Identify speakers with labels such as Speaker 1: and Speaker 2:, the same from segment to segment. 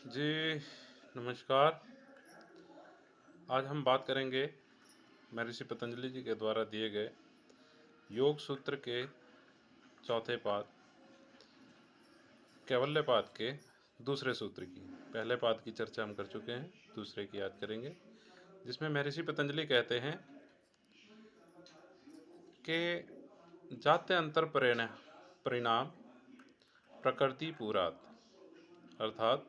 Speaker 1: जी, नमस्कार। आज हम बात करेंगे महर्षि पतंजलि जी के द्वारा दिए गए योग सूत्र के चौथे पाद कैवल्यपाद के दूसरे सूत्र की। पहले पाद की चर्चा हम कर चुके हैं, दूसरे की याद करेंगे, जिसमें महर्षि पतंजलि कहते हैं कि जाते अंतर परिणाम प्रकृति पूरात, अर्थात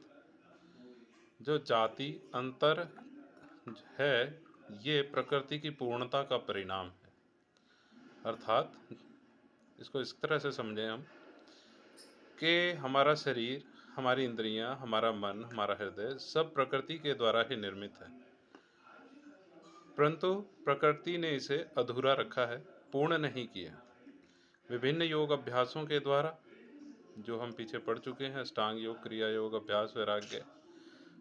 Speaker 1: जो जाति अंतर है ये प्रकृति की पूर्णता का परिणाम है। अर्थात इसको इस तरह से समझें हम कि हमारा शरीर, हमारी इंद्रियां, हमारा मन, हमारा हृदय सब प्रकृति के द्वारा ही निर्मित है, परंतु प्रकृति ने इसे अधूरा रखा है, पूर्ण नहीं किया। विभिन्न योग अभ्यासों के द्वारा, जो हम पीछे पढ़ चुके हैं, अष्टांग योग, क्रिया योग, अभ्यास, वैराग्य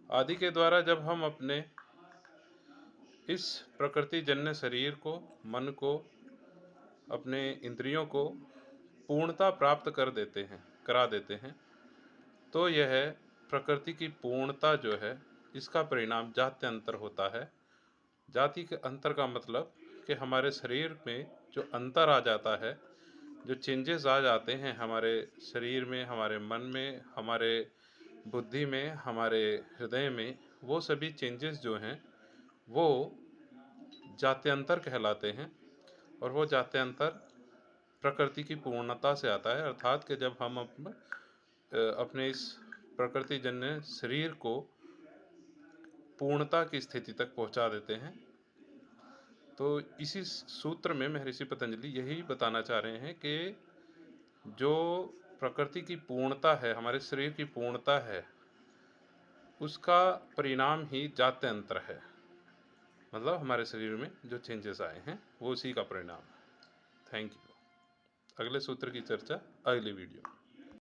Speaker 1: आदि के द्वारा जब हम अपने इस प्रकृति जन्य शरीर को, मन को, अपने इंद्रियों को पूर्णता प्राप्त करा देते हैं, तो यह प्रकृति की पूर्णता जो है इसका परिणाम जाति अंतर होता है। जाति के अंतर का मतलब कि हमारे शरीर में जो अंतर आ जाता है, जो चेंजेस आ जाते हैं हमारे शरीर में, हमारे मन में, हमारे बुद्धि में, हमारे हृदय में, वो सभी चेंजेस जो हैं वो जात्यंतर कहलाते हैं। और वो जात्यंतर प्रकृति की पूर्णता से आता है, अर्थात कि जब हम अपने इस प्रकृति जन्य शरीर को पूर्णता की स्थिति तक पहुंचा देते हैं। तो इसी सूत्र में महर्षि पतंजलि यही बताना चाह रहे हैं कि जो प्रकृति की पूर्णता है, हमारे शरीर की पूर्णता है, उसका परिणाम ही जात्यंतर है। मतलब हमारे शरीर में जो चेंजेस आए हैं वो उसी का परिणाम है। Thank you. अगले सूत्र की चर्चा अगली वीडियो में।